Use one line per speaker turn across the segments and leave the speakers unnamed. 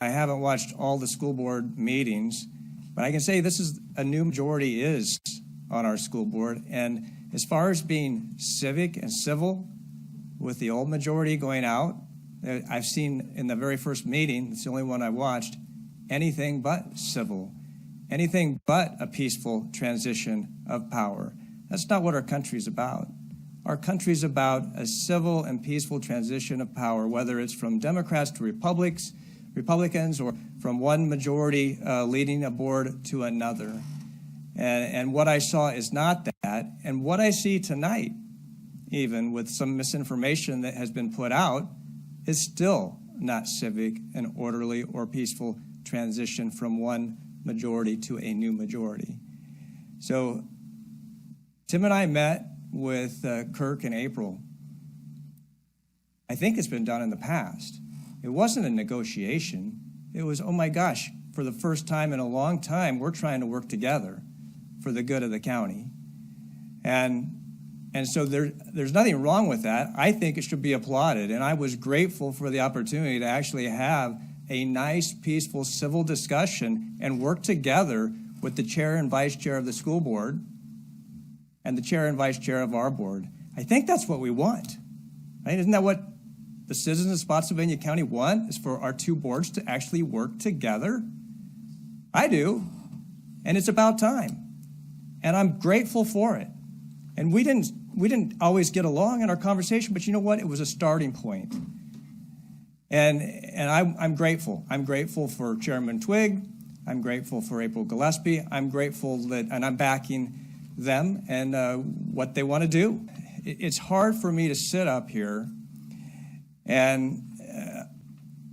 I haven't watched all the school board meetings, but I can say this is a new majority is on our school board. And as far as being civic and civil with the old majority going out, I've seen in the very first meeting, it's the only one I watched, anything but civil, anything but a peaceful transition of power. That's not what our country's about. Our country's about a civil and peaceful transition of power, whether it's from Democrats to Republicans, or from one majority leading a board to another. And what I saw is not that. And what I see tonight, even with some misinformation that has been put out, is still not civic and orderly or peaceful transition from one majority to a new majority. So Tim and I met with Kirk in April. I think it's been done in the past. It wasn't a negotiation. It was, oh my gosh, for the first time in a long time, we're trying to work together for the good of the county. And so there's nothing wrong with that. I think it should be applauded. And I was grateful for the opportunity to actually have a nice, peaceful, civil discussion and work together with the chair and vice chair of the school board and the chair and vice chair of our board. I think that's what we want. Right? Isn't that what the citizens of Spotsylvania County want, is for our two boards to actually work together? I do. And it's about time. And I'm grateful for it. And we didn't always get along in our conversation, but you know what? It was a starting point. And I'm grateful. I'm grateful for Chairman Twigg. I'm grateful for April Gillespie. I'm grateful that, and I'm backing them and what they want to do. It's hard for me to sit up here and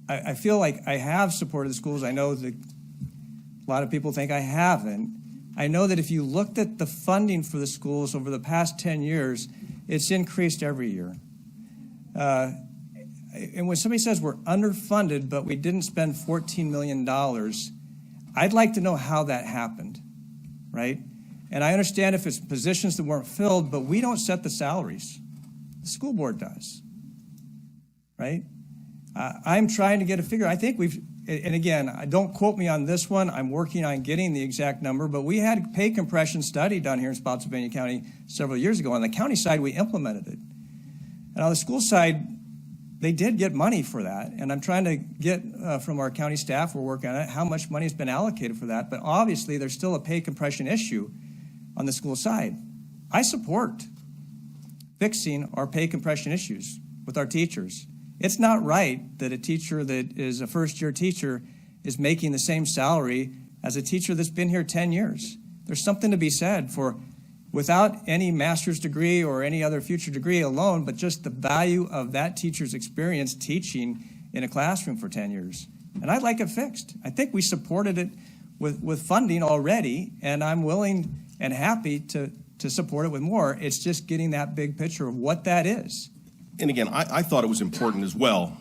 I feel like I have supported the schools. I know that a lot of people think I haven't. I know that if you looked at the funding for the schools over the past 10 years, it's increased every year. And when somebody says we're underfunded, but we didn't spend $14 million, I'd like to know how that happened, right? And I understand if it's positions that weren't filled, but we don't set the salaries. The school board does, right? I'm trying to get a figure. I think we've, and again, don't quote me on this one. I'm working on getting the exact number, but we had pay compression study done here in Spotsylvania County several years ago. On the county side, we implemented it. And on the school side, they did get money for that. And I'm trying to get from our county staff, we're working on it, how much money has been allocated for that. But obviously, there's still a pay compression issue on the school side. I support fixing our pay compression issues with our teachers. It's not right that a teacher that is a first-year teacher is making the same salary as a teacher that's been here 10 years. There's something to be said for, without any master's degree or any other future degree alone, but just the value of that teacher's experience teaching in a classroom for 10 years. And I'd like it fixed. I think we supported it with funding already, and I'm willing and happy to support it with more. It's just getting that big picture of what that is.
And again, I thought it was important as well,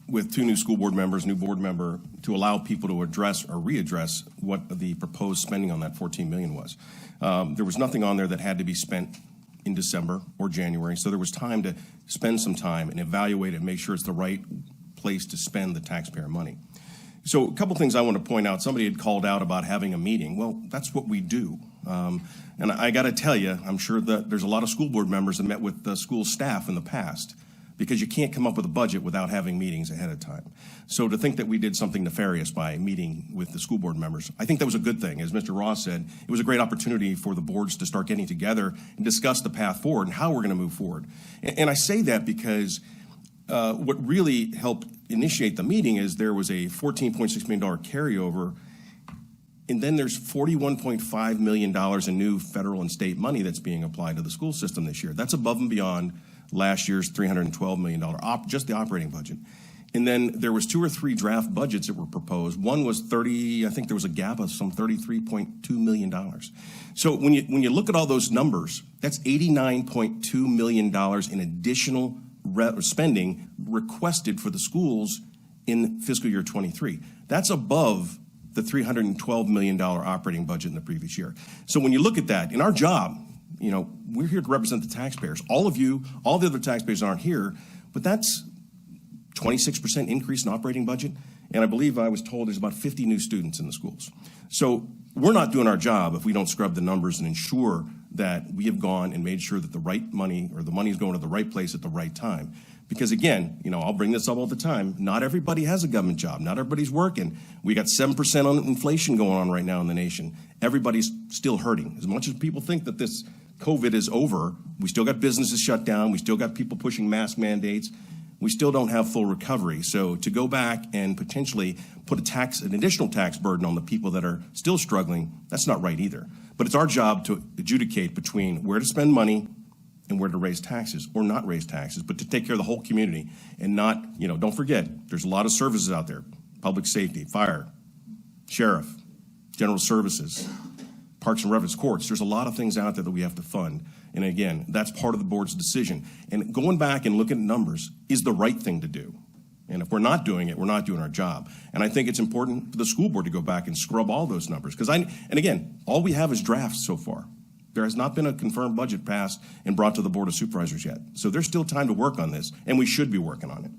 with two new school board members, new board member, to allow people to address or readdress what the proposed spending on that $14 million was. There was nothing on there that had to be spent in December or January, so there was time to spend some time and evaluate it and make sure it's the right place to spend the taxpayer money. So a couple things I want to point out. Somebody had called out about having a meeting. Well, that's what we do. And I got to tell you, I'm sure that there's a lot of school board members that met with the school staff in the past, because you can't come up with a budget without having meetings ahead of time. So to think that we did something nefarious by meeting with the school board members, I think that was a good thing. As Mr. Ross said, it was a great opportunity for the boards to start getting together and discuss the path forward and how we're going to move forward. And I say that because what really helped initiate the meeting is there was a $14.6 million carryover, and then there's $41.5 million in new federal and state money that's being applied to the school system this year. That's above and beyond last year's $312 million, just the operating budget. And then there was 2 or 3 draft budgets that were proposed. One was I think there was a gap of some $33.2 million. So when you look at all those numbers, that's $89.2 million in additional spending requested for the schools in fiscal year 23. That's above the $312 million operating budget in the previous year. So when you look at that, in our job, you know, we're here to represent the taxpayers. All of you, all the other taxpayers aren't here, but that's 26% increase in operating budget. And I believe I was told there's about 50 new students in the schools. So we're not doing our job if we don't scrub the numbers and ensure that we have gone and made sure that the right money, or the money, is going to the right place at the right time. Because again, I'll bring this up all the time, not everybody has a government job. Not everybody's working. We got 7% on inflation going on right now in the nation. Everybody's still hurting. As much as people think that this COVID is over, we still got businesses shut down. We still got people pushing mask mandates. We still don't have full recovery. So to go back and potentially put an additional tax burden on the people that are still struggling, that's not right either. But it's our job to adjudicate between where to spend money and where to raise taxes, or not raise taxes, but to take care of the whole community and not, don't forget, there's a lot of services out there: public safety, fire, sheriff, general services, parks and revenue, courts. There's a lot of things out there that we have to fund. And again, that's part of the board's decision. And going back and looking at numbers is the right thing to do. And if we're not doing it, we're not doing our job. And I think it's important for the school board to go back and scrub all those numbers. And again, all we have is drafts so far. There has not been a confirmed budget passed and brought to the Board of Supervisors yet. So there's still time to work on this, and we should be working on it.